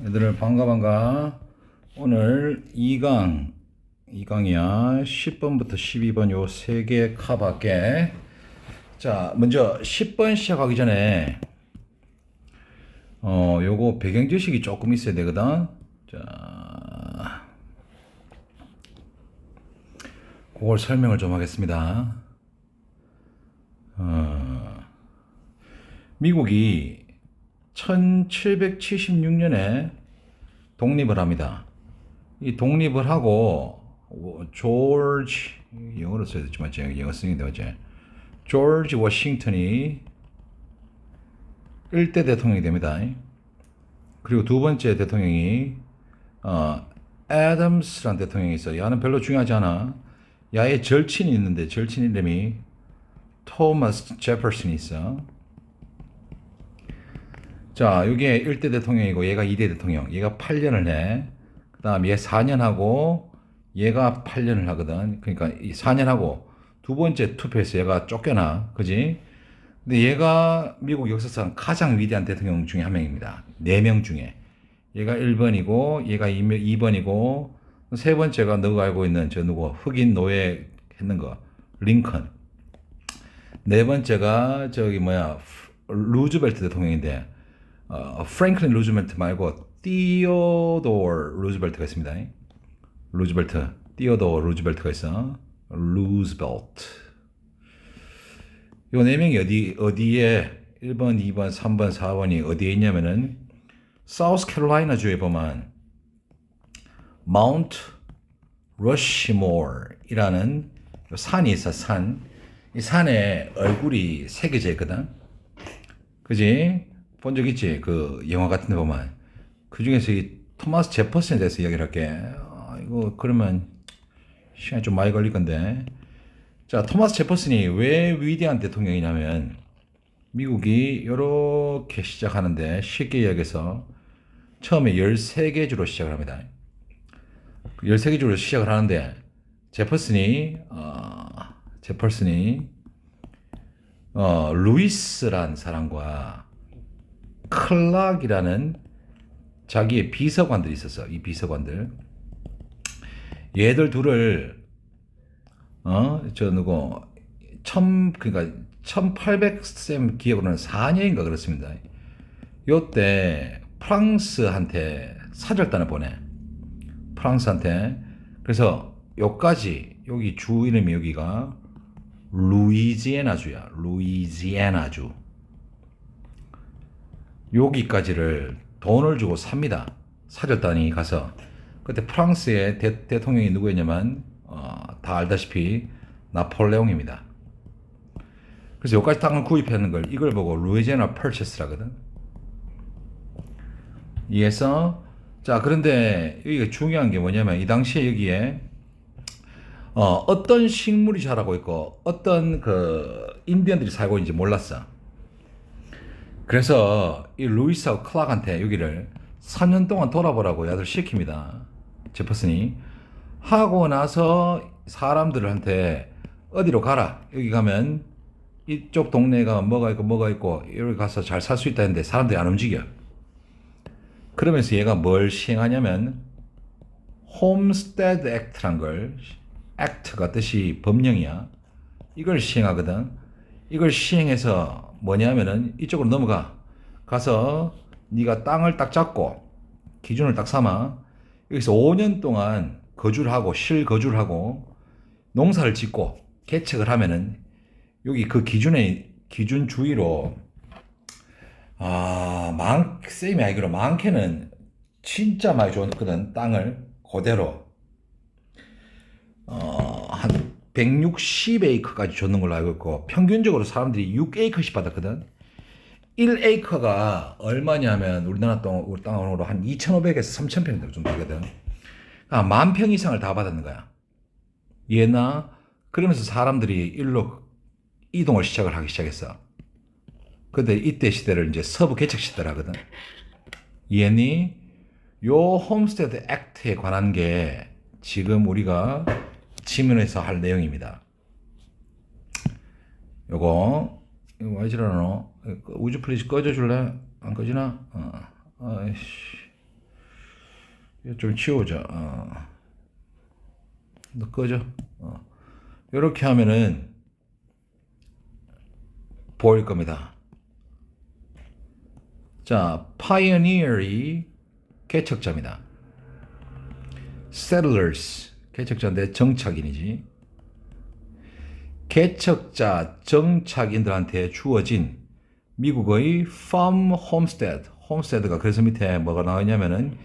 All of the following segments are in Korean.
얘들을 반가. 오늘 2강이야. 10번부터 12번 요 세 개 카밖에. 자, 먼저 10번 시작하기 전에 요거 배경 지식이 조금 있어야 되거든. 자, 그걸 설명을 좀 하겠습니다. 미국이 1776년에 독립을 합니다. 이 독립을 하고 조지, 영어로 써야 되지만 제가 영어 쓰는 게 되었지. 조지 워싱턴이 1대 대통령이 됩니다. 그리고 두 번째 대통령이 애덤스라는 대통령이 있어요. 야는 별로 중요하지 않아. 야의 절친이 있는데 절친 이름이 토마스 제퍼슨이 있어. 자, 이게 1대 대통령이고 얘가 2대 대통령. 얘가 8년을 해. 그 다음 얘 4년 하고 얘가 8년을 하거든. 그러니까 이 4년 하고 두 번째 투표에서 얘가 쫓겨나. 그지? 근데 얘가 미국 역사상 가장 위대한 대통령 중에 한 명입니다. 4명 중에. 얘가 1번이고 얘가 2번이고 세 번째가 너가 알고 있는 저 누구 흑인 노예 했는 거 링컨. 네 번째가 저기 루즈벨트 대통령인데 프랭클린 루즈벨트 말고 티오도어 루즈벨트가 있습니다. 루즈벨트, 티오도어 루즈벨트가 있어. 루즈벨트. 요 네 명이 어디에 1번, 2번, 3번, 4번이 어디에 있냐면은 사우스캐롤라이나 주에 보면 마운트 러시모어이라는 산이 있어. 산. 이 산에 얼굴이 새겨져 있거든. 그지? 본 적 있지? 그 영화 같은 데 보면. 그 중에서 이 토마스 제퍼슨에 대해서 이야기를 할게. 이거 그러면 시간이 좀 많이 걸릴 건데. 자, 토마스 제퍼슨이 왜 위대한 대통령이냐면 미국이 이렇게 시작하는데 쉽게 이야기해서 처음에 13개 주로 시작을 합니다. 13개 주로 시작을 하는데 제퍼슨이 루이스란 사람과 클락이라는 자기의 비서관들이 있었어. 이 비서관들. 얘들 둘을 그러니까 1800쌤 기억으로는 4년인가 그렇습니다. 요때 프랑스한테 사절단을 보내. 프랑스한테. 그래서 여기 주 이름이 여기가 루이지애나주야. 루이지애나주. 여기까지를 돈을 주고 삽니다. 사절단이 가서. 그때 프랑스의 대통령이 누구였냐면 다 알다시피 나폴레옹입니다. 그래서 여기까지 땅을 구입하는 걸 이걸 보고 루이지애나 퍼체스라거든. 이에서 자, 그런데 여기가 중요한 게 뭐냐면 이 당시에 여기에 어떤 식물이 자라고 있고 어떤 그 인디언들이 살고 있는지 몰랐어. 그래서 이 루이스하고 클락한테 여기를 3년 동안 돌아보라고 야들 시킵니다. 제퍼슨이. 하고 나서 사람들한테 어디로 가라. 여기 가면 이쪽 동네가 뭐가 있고 여기 가서 잘 살 수 있다 했는데 사람들이 안 움직여. 그러면서 얘가 뭘 시행하냐면 홈스테드 액트란 걸, 액트가 뜻이 법령이야. 이걸 시행하거든. 이걸 시행해서 뭐냐면은 이쪽으로 넘어가. 가서 네가 땅을 딱 잡고 기준을 딱 삼아. 여기서 5년 동안 거주를 하고 실거주를 하고 농사를 짓고 개척을 하면은 여기 그 기준 주위로 쌤이 알기로 많게는 진짜 많이 줬거든. 땅을 그대로 한 160에이커까지 줬는 걸로 알고 있고 평균적으로 사람들이 6에이커씩 받았거든. 1에이커가 얼마냐면 우리나라 땅으로 한 2,500에서 3,000평 정도 되거든. 그러니까 10,000평 이상을 다 받았는 거야. 얘나 그러면서 사람들이 일로 이동을 하기 시작했어. 근데 이때 시대를 이제 서부 개척 시대라 하거든. 얘니 요 홈스테드 액트에 관한 게 지금 우리가 지면에서 할 내용입니다. 요거 왜 저러노? 우주 플리즈 꺼져 줄래? 안 꺼지나? 아이씨. 이거 좀 치우자. 너 꺼져. 이렇게 하면은 보일 겁니다. 자, pioneer이 개척자입니다. settlers, 개척자인데 정착인이지. 개척자, 정착인들한테 주어진 미국의 farm homestead, homestead가 그래서 밑에 뭐가 나오냐면은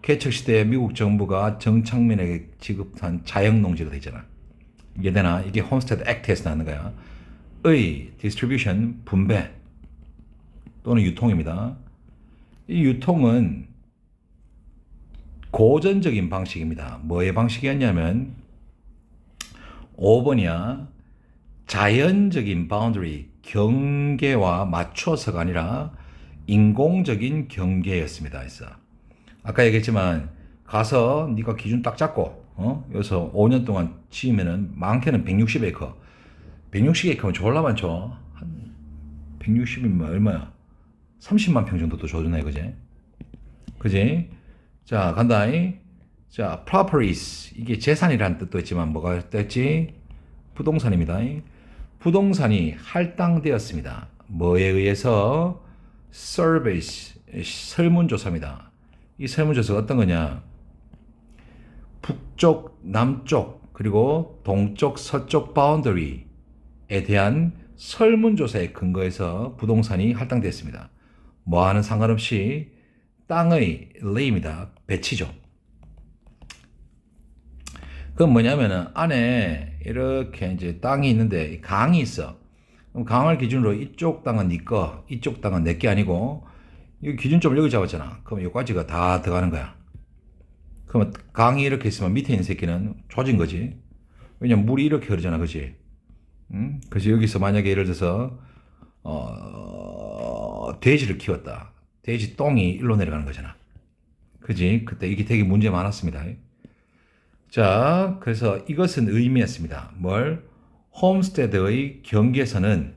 개척시대에 미국 정부가 정착민에게 지급한 자영농지가 되잖아. 이게 되나? 이게 홈스테드 액트에서 나는 거야. 의 디스트리뷰션, 분배 또는 유통입니다. 이 유통은 고전적인 방식입니다. 뭐의 방식이었냐면 5번이야. 자연적인 바운더리, 경계와 맞춰서가 아니라 인공적인 경계였습니다. 그래서 아까 얘기했지만 가서 네가 기준 딱 잡고 여기서 5년 동안 지으면은 많게는 160에이커. 160에이커면 졸라 많죠. 한 160이면 얼마야? 30만 평 정도도 줘주네, 그지? 그지? 자, 간다이. 자, properties. 이게 재산이라는 뜻도 있지만 뭐가 됐지? 부동산입니다. 부동산이 할당되었습니다. 뭐에 의해서? surveys, 설문조사입니다. 이 설문조사가 어떤 거냐? 북쪽, 남쪽, 그리고 동쪽, 서쪽 바운더리에 대한 설문조사에 근거해서 부동산이 할당됐습니다. 뭐와는 상관없이 땅의 레이입니다. 배치죠. 그건 뭐냐면은 안에 이렇게 이제 땅이 있는데 강이 있어. 그럼 강을 기준으로 이쪽 땅은 네 거, 이쪽 땅은 내 게 아니고 이 기준점을 여기 잡았잖아. 그럼 여기까지가 다 들어가는 거야. 그러면 강이 이렇게 있으면 밑에 있는 새끼는 조진 거지. 왜냐면 물이 이렇게 흐르잖아, 그지? 응? 그래서 여기서 만약에 예를 들어서 돼지를 키웠다. 돼지 똥이 일로 내려가는 거잖아. 그지? 그때 이게 되게 문제 많았습니다. 자, 그래서 이것은 의미했습니다. 뭘? 홈스테드의 경계선은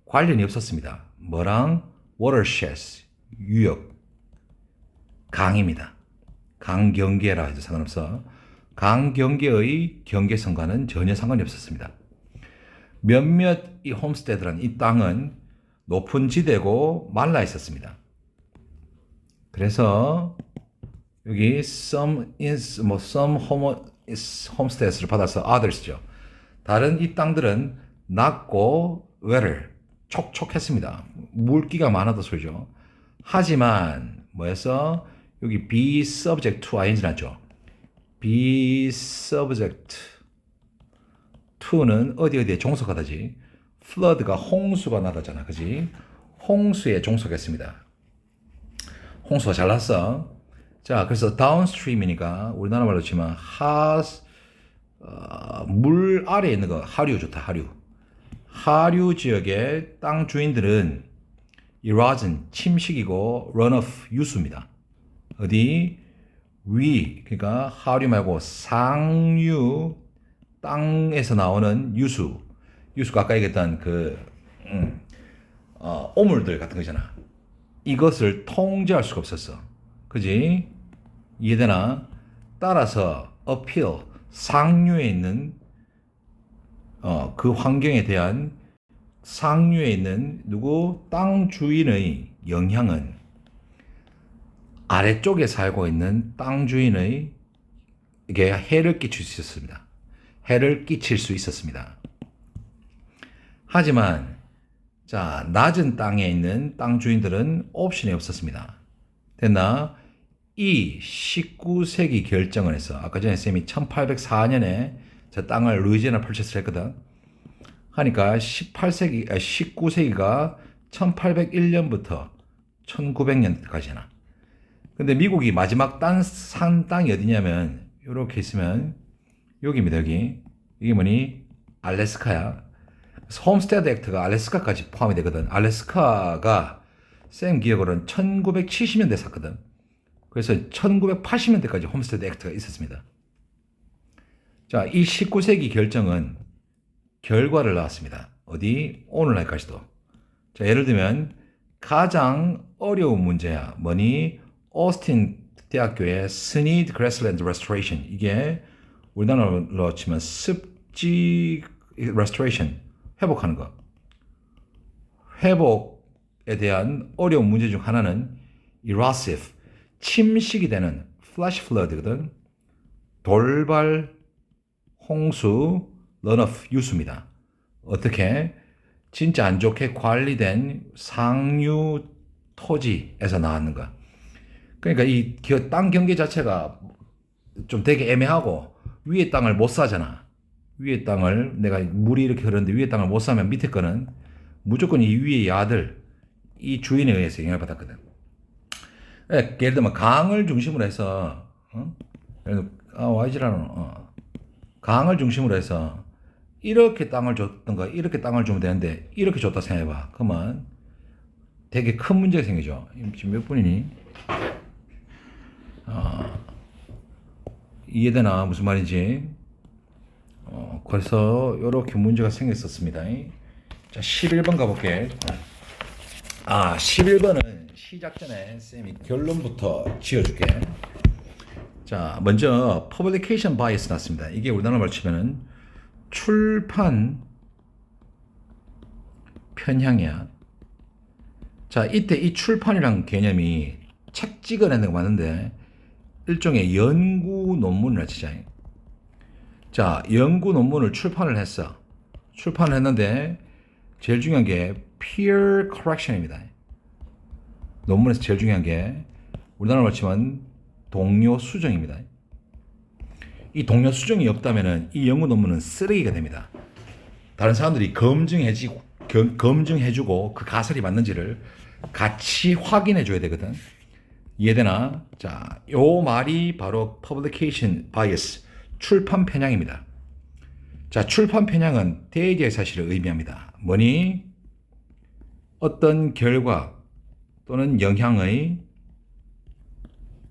관련이 없었습니다. 뭐랑? watersheds, 유역, 강입니다. 강 경계라 해도 상관없어. 강 경계의 경계선과는 전혀 상관이 없었습니다. 몇몇 이 홈스테드란 이 땅은 높은 지대고 말라 있었습니다. 그래서 여기 some homesteads를 받아서 others죠. 다른 이 땅들은 낮고 wetter, 촉촉했습니다. 물기가 많아도 소리죠. 하지만 뭐였어? 여기 be subject to ing 나죠. be subject to는 어디에 종속하다지. flood가 홍수가 나다잖아, 그지? 홍수에 종속했습니다. 홍수가 잘 났어. 자, 그래서 downstream이니까 우리나라 말로 치면 물 아래에 있는 거 하류 좋다, 하류. 하류 지역의 땅 주인들은 erosion, 침식이고 runoff, 유수입니다. 어디? 위, 그러니까 하류 말고 상류, 땅에서 나오는 유수. 유수가 아까 얘기했던 오물들 같은 거잖아. 이것을 통제할 수가 없었어. 그지? 이해되나? 따라서 appeal, 상류에 있는 그 환경에 대한 상류에 있는 땅 주인의 영향은 아래쪽에 살고 있는 땅 주인의 이게 해를 끼칠 수 있었습니다. 해를 끼칠 수 있었습니다. 하지만 자, 낮은 땅에 있는 땅 주인들은 옵션이 없었습니다. 됐나? 이 19세기 결정을 해서 아까 전에 쌤이 1804년에 저 땅을 루이지애나 퍼체스를 했거든. 하니까 19세기가 1801년부터 1900년까지나. 근데 미국이 마지막 산 땅이 어디냐면 이렇게 있으면 여기입니다. 여기. 이게 뭐니? 알래스카야. 홈스테드 액트가 알래스카까지 포함이 되거든. 알래스카가 쌤 기억으로는 1970년대 샀거든. 그래서 1980년대까지 홈스테드 액트가 있었습니다. 자, 이 19세기 결정은 결과를 낳았습니다. 어디? 오늘날까지도. 자, 예를 들면 가장 어려운 문제야. 뭐니? 오스틴 대학교의 스니드 그래슬랜드 레스토레이션. 이게 우리나라로 치면 습지 레스토레이션, 회복하는 거. 회복에 대한 어려운 문제 중 하나는 erosive, 침식이 되는 flash flood거든. 돌발, 홍수, runoff, 유수입니다. 어떻게? 진짜 안 좋게 관리된 상류 토지에서 나왔는가. 그러니까 이 땅 경계 자체가 좀 되게 애매하고 위에 땅을 못 사잖아. 위에 땅을 내가 물이 이렇게 흐르는데 위에 땅을 못 사면 밑에 거는 무조건 이 위에 야들, 이 주인에 의해서 영향을 받았거든. 예를 들면 강을 중심으로 해서 강을 중심으로 해서 이렇게 땅을 줬던가 이렇게 땅을 주면 되는데 이렇게 줬다 생각해봐. 그러면 되게 큰 문제가 생기죠. 지금 몇 분이니? 이해되나? 무슨 말인지? 그래서 이렇게 문제가 생겼었습니다. 자, 11번 가볼게. 11번은 시작 전에 쌤이 결론부터 지어줄게. 자, 먼저 publication bias 났습니다. 이게 우리나라로 치면은 출판 편향이야. 자, 이때 이 출판이란 개념이 책 찍어내는 거 맞는데 일종의 연구 논문이라 치자. 자, 연구 논문을 출판을 했어. 출판을 했는데 제일 중요한 게 peer correction입니다. 논문에서 제일 중요한 게 우리나라로 치면 동료 수정입니다. 이 동료 수정이 없다면 이 연구 논문은 쓰레기가 됩니다. 다른 사람들이 검증해주고 그 가설이 맞는지를 같이 확인해 줘야 되거든. 이해되나? 자, 요 말이 바로 publication bias, 출판 편향입니다. 자, 출판 편향은 대개의 사실을 의미합니다. 뭐니? 어떤 결과 또는 영향의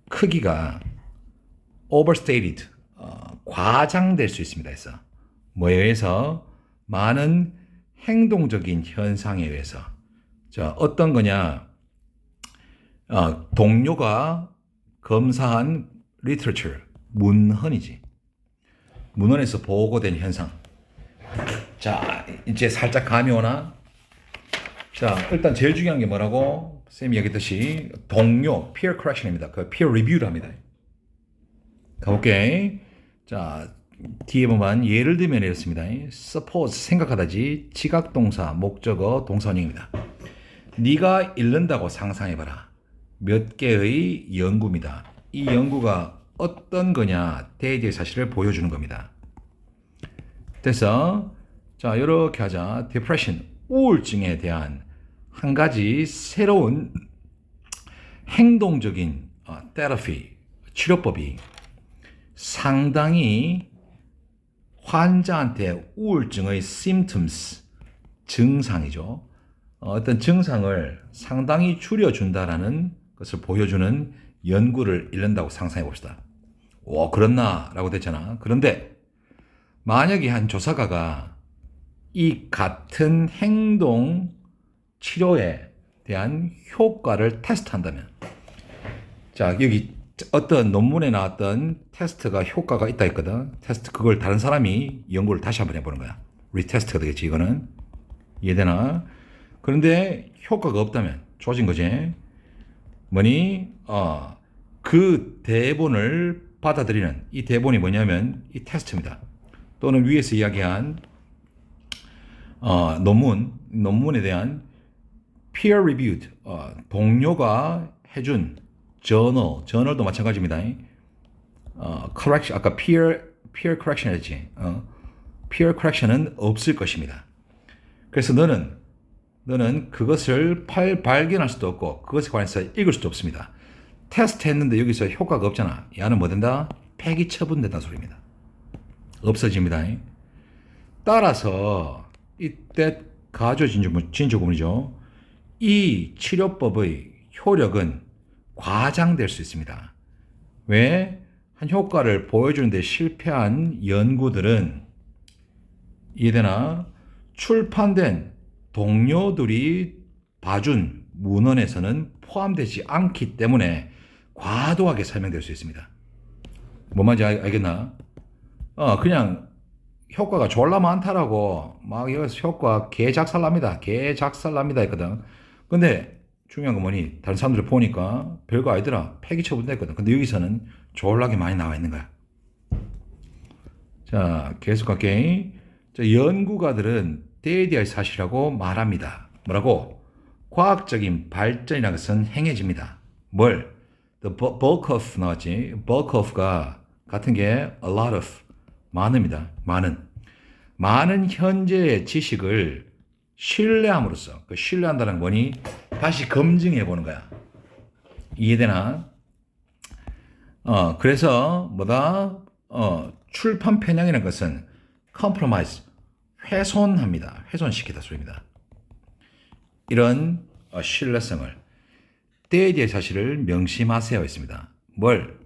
크기가 overstated, 과장될 수 있습니다. 그래서 뭐에 의해서? 많은 행동적인 현상에 의해서. 자, 어떤 거냐? 동료가 검사한 literature, 문헌이지. 문헌에서 보고된 현상. 자, 이제 살짝 감이 오나? 자, 일단 제일 중요한 게 뭐라고? 쌤이 얘기했듯이 동료, peer correction입니다. 그 peer review를 합니다. 가볼게. 자, 뒤에 보면 예를 들면 이렇습니다. suppose, 생각하다지, 지각동사, 목적어, 동사원형입니다. 네가 읽는다고 상상해봐라. 몇 개의 연구입니다. 이 연구가 어떤 거냐, 대개의 사실을 보여주는 겁니다. 그래서 자, 이렇게 하자. depression, 우울증에 대한 한 가지 새로운 행동적인 therapy, 치료법이 상당히 환자한테 우울증의 symptoms, 증상이죠. 어떤 증상을 상당히 줄여준다라는 것을 보여주는 연구를 읽는다고 상상해 봅시다. 오, 그렇나? 라고 됐잖아. 그런데 만약에 한 조사가가 이 같은 행동 치료에 대한 효과를 테스트한다면, 자, 여기 어떤 논문에 나왔던 테스트가 효과가 있다 했거든. 테스트, 그걸 다른 사람이 연구를 다시 한번 해보는 거야. 리테스트가 되겠지, 이거는. 이해되나? 그런데 효과가 없다면 좋아진 거지. 뭐니? 그 대본을 받아들이는 이 대본이 뭐냐면 이 테스트입니다. 또는 위에서 이야기한 논문에 대한 peer reviewed, 동료가 해준 저널도 마찬가지입니다. correction, 아까 peer correction 했지. peer correction은 없을 것입니다. 그래서 너는 그것을 발견할 수도 없고 그것에 관해서 읽을 수도 없습니다. 테스트 했는데 여기서 효과가 없잖아. 야는 뭐 된다? 폐기 처분된다 소리입니다. 없어집니다. 따라서 이때 가조 진조구문이죠. 이 치료법의 효력은 과장될 수 있습니다. 왜? 한 효과를 보여주는데 실패한 연구들은 이해되나? 출판된 동료들이 봐준 문헌에서는 포함되지 않기 때문에 과도하게 설명될 수 있습니다. 뭔 말인지 알겠나? 그냥 효과가 졸라 많다라고 막 여기서 효과 개작살납니다. 개작살납니다 했거든. 근데 중요한 건 뭐니? 다른 사람들 보니까 별거 아니더라. 폐기 처분됐거든. 근데 여기서는 졸라게 많이 나와 있는 거야. 자, 계속 갈게. 자, 연구가들은 때에 대할 사실이라고 말합니다. 뭐라고? 과학적인 발전이라는 것은 행해집니다. 뭘? The bulk of 나왔지? bulk of가 같은 게 a lot of 많습니다. 많은 현재의 지식을 신뢰함으로써 그 신뢰한다는 거니 다시 검증해 보는 거야. 이해되나? 그래서 뭐다? 출판 편향이라는 것은 compromise 훼손합니다. 훼손시키다 소리입니다. 이런 신뢰성을 때에 대해 사실을 명심하세요 했습니다. 뭘?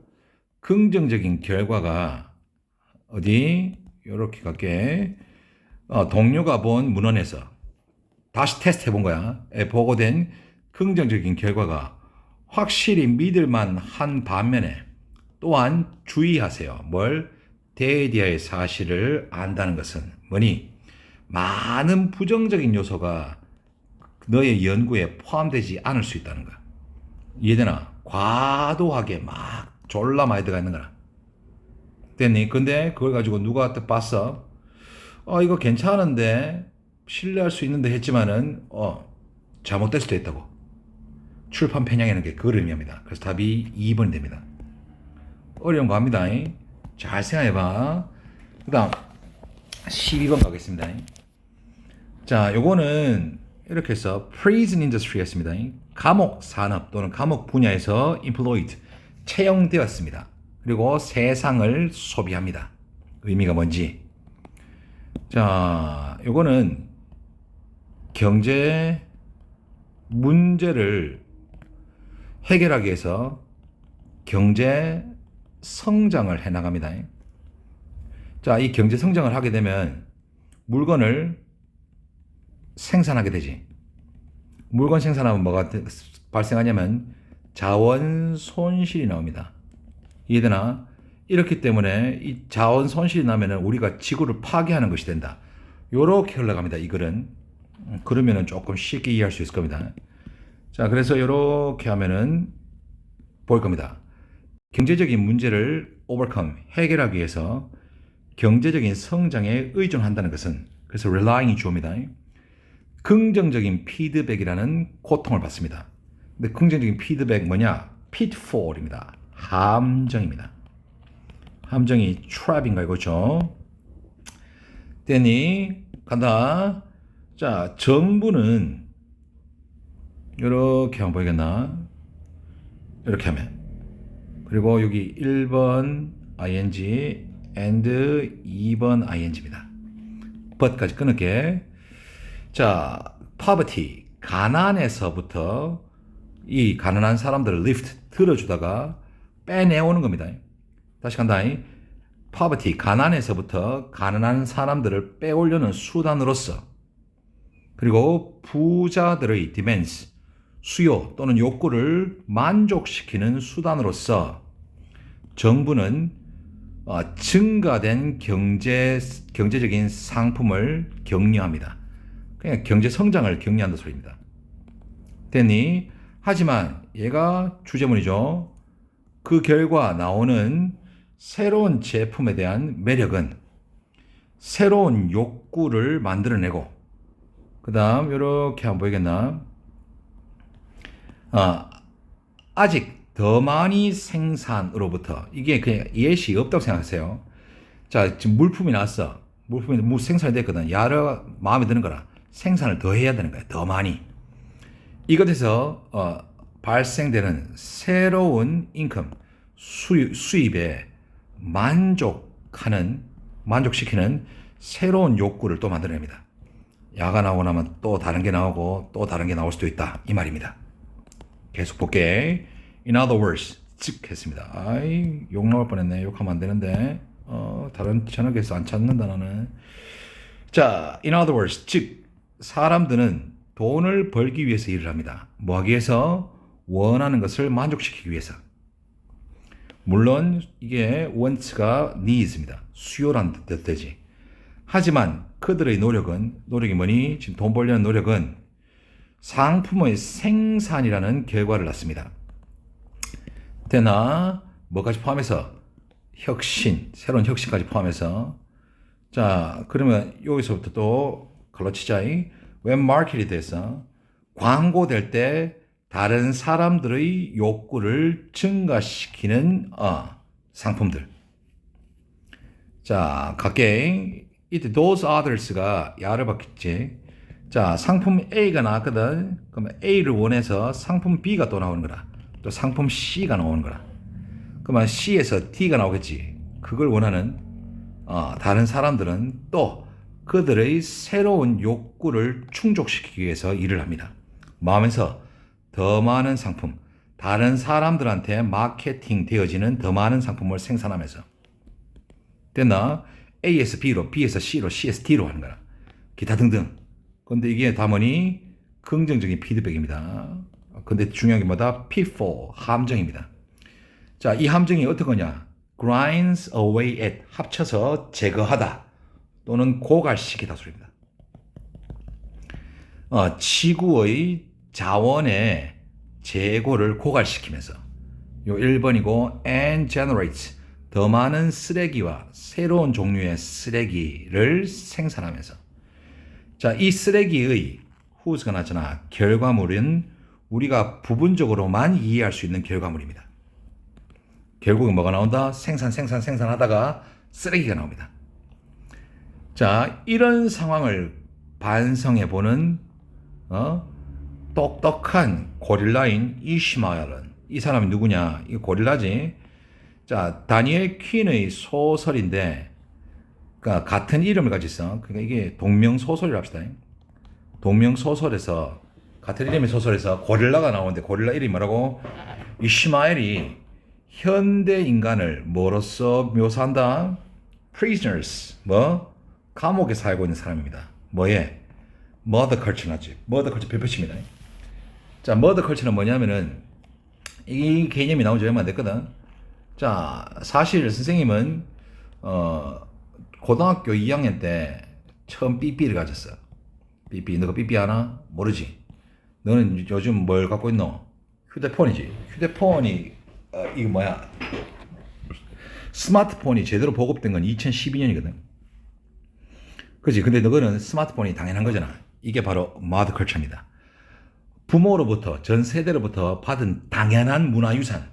긍정적인 결과가 어디? 요렇게 갈게. 동료가 본 문헌에서 다시 테스트 해본 거야. 보고된 긍정적인 결과가 확실히 믿을만 한 반면에 또한 주의하세요. 뭘? 때에 대해 사실을 안다는 것은 뭐니? 많은 부정적인 요소가 너의 연구에 포함되지 않을 수 있다는 거야. 이해되나? 과도하게 막 졸라 많이 들어가 있는 거라. 됐니? 근데 그걸 가지고 누가 또 봤어? 이거 괜찮은데 신뢰할 수 있는데 했지만은 잘못될 수도 있다고. 출판 편향이라는 게 그걸 의미합니다. 그래서 답이 2번이 됩니다. 어려운 거 합니다. 잘 생각해봐. 그 다음 12번 가겠습니다. 자, 요거는 이렇게 해서 prison industry 했습니다. 감옥 산업 또는 감옥 분야에서 employed 채용되었습니다. 그리고 세상을 소비합니다. 의미가 뭔지. 자, 요거는 경제 문제를 해결하기 위해서 경제 성장을 해 나갑니다. 자, 이 경제 성장을 하게 되면 물건을 생산하게 되지. 물건 생산하면 뭐가 발생하냐면 자원 손실이 나옵니다. 이해되나? 이렇기 때문에 이 자원 손실이 나면은 우리가 지구를 파괴하는 것이 된다. 요렇게 흘러갑니다. 이 글은. 그러면은 조금 쉽게 이해할 수 있을 겁니다. 자, 그래서 요렇게 하면은 볼 겁니다. 경제적인 문제를 overcome, 해결하기 위해서 경제적인 성장에 의존한다는 것은, 그래서 relying이 주어입니다. 긍정적인 피드백이라는 고통을 받습니다. 근데 긍정적인 피드백 뭐냐? pitfall입니다. 함정입니다. 함정이 trap인가 이거죠. 됐니? 간다. 자, 정부는 이렇게 한번 보이겠나? 이렇게 하면. 그리고 여기 1번 ing and 2번 ing입니다. but까지 끊을게. 자, poverty, 가난에서부터 이 가난한 사람들을 lift, 들어주다가 빼내오는 겁니다. 다시 간다. poverty, 가난에서부터 가난한 사람들을 빼오려는 수단으로서, 그리고 부자들의 demands, 수요 또는 욕구를 만족시키는 수단으로서 정부는 증가된 경제적인 상품을 격려합니다. 그냥 경제 성장을 격려한다 소리입니다. 됐니? 하지만 얘가 주제문이죠. 그 결과 나오는 새로운 제품에 대한 매력은 새로운 욕구를 만들어내고, 그 다음 이렇게 한번 보이겠나? 아직 더 많이 생산으로부터, 이게 그냥 예시 없다고 생각하세요. 자, 지금 물품이 나왔어. 물품이 생산이 됐거든. 야를 마음에 드는 거라. 생산을 더 해야 되는 거야. 더 많이. 이것에서 발생되는 새로운 인컴, 수입에 만족시키는 새로운 욕구를 또 만들어냅니다. 야가 나오고 나면 또 다른 게 나오고 또 다른 게 나올 수도 있다. 이 말입니다. 계속 볼게. In other words, 즉 했습니다. 아이, 욕 나올 뻔했네. 욕하면 안 되는데. 다른 채널에서 안 찾는다 나는. 자, in other words, 즉 사람들은 돈을 벌기 위해서 일을 합니다. 뭐 하기 위해서? 원하는 것을 만족시키기 위해서. 물론 이게 want가 needs입니다. 수요란 뜻 되지. 하지만 그들의 노력이 뭐니? 지금 돈 벌려는 노력은 상품의 생산이라는 결과를 낳습니다. 되나 뭐까지 포함해서 새로운 혁신까지 포함해서. 자, 그러면 여기서부터 또 걸러치자. 웹 마케팅에 대해서 광고될 때 다른 사람들의 욕구를 증가시키는 상품들. 자, 갈게. 이때 those others가 야를 받겠지. 자, 상품 A가 나왔거든. 그러면 A를 원해서 상품 B가 또 나오는 거라. 또 상품 C가 나오는 거라. 그러면 C에서 D가 나오겠지. 그걸 원하는 다른 사람들은 또 그들의 새로운 욕구를 충족시키기 위해서 일을 합니다. 마음에서 더 많은 상품, 다른 사람들한테 마케팅 되어지는 더 많은 상품을 생산하면서. 됐나? A에서 B로, B에서 C로, C에서 D로 하는 거라. 기타 등등. 근데 이게 다 뭐니? 긍정적인 피드백입니다. 근데 중요한 게 뭐다? pitfall, 함정입니다. 자, 이 함정이 어떤 거냐? grinds away at, 합쳐서 제거하다 또는 고갈시키다 소리입니다. 지구의 자원의 재고를 고갈시키면서 요 1번이고 and generates, 더 많은 쓰레기와 새로운 종류의 쓰레기를 생산하면서. 자, 이 쓰레기의 whose가 나잖아. 결과물은 우리가 부분적으로만 이해할 수 있는 결과물입니다. 결국은 뭐가 나온다? 생산하다가 쓰레기가 나옵니다. 자, 이런 상황을 반성해보는 똑똑한 고릴라인 이시마엘은, 이 사람이 누구냐? 이 고릴라지. 자, 다니엘 퀸의 소설인데, 그러니까 같은 이름을 가지고 있어. 그러니까 이게 동명소설이라 합시다. 동명소설에서, 같은 이름의 소설에서 고릴라가 나오는데, 고릴라 이름이 뭐라고? 이시마엘이 현대 인간을 뭐로써 묘사한다? prisoners, 감옥에 살고 있는 사람입니다. 뭐에? murder culture 나지. murder culture 별표칩니다. 자, murder culture는 뭐냐면은 이 개념이 나온 지 얼마 안 됐거든. 자, 사실 선생님은 고등학교 2학년 때 처음 삐삐를 가졌어. 삐삐. 너가 삐삐 하나? 모르지. 너는 요즘 뭘 갖고 있노? 휴대폰이지. 휴대폰이 이거 뭐야? 스마트폰이 제대로 보급된 건 2012년이거든. 그지? 근데 너는 스마트폰이 당연한 거잖아. 이게 바로 mother culture입니다. 부모로부터, 전 세대로부터 받은 당연한 문화유산의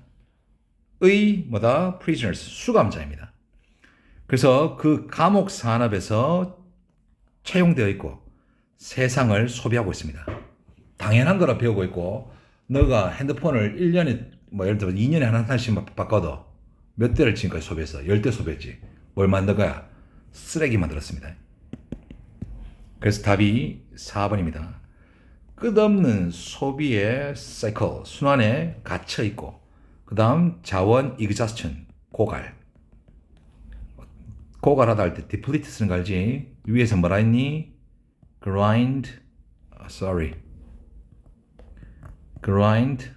prisoners, 수감자입니다. 그래서 그 감옥 산업에서 채용되어 있고 세상을 소비하고 있습니다. 당연한 거라 배우고 있고, 너가 핸드폰을 1년에, 예를 들어 2년에 하나씩 바꿔도 몇 대를 지금까지 소비했어? 10대 소비했지. 뭘 만든 거야? 쓰레기 만들었습니다. 그래서 답이 4번입니다. 끝없는 소비의 사이클, 순환에 갇혀 있고, 그 다음 자원 exhaustion, 고갈하다 할 때 deplete 쓰는 거 알지? 위에서 뭐라 했니? grind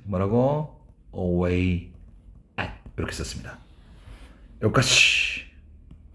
뭐라고? away at, 이렇게 썼습니다. 여기까지.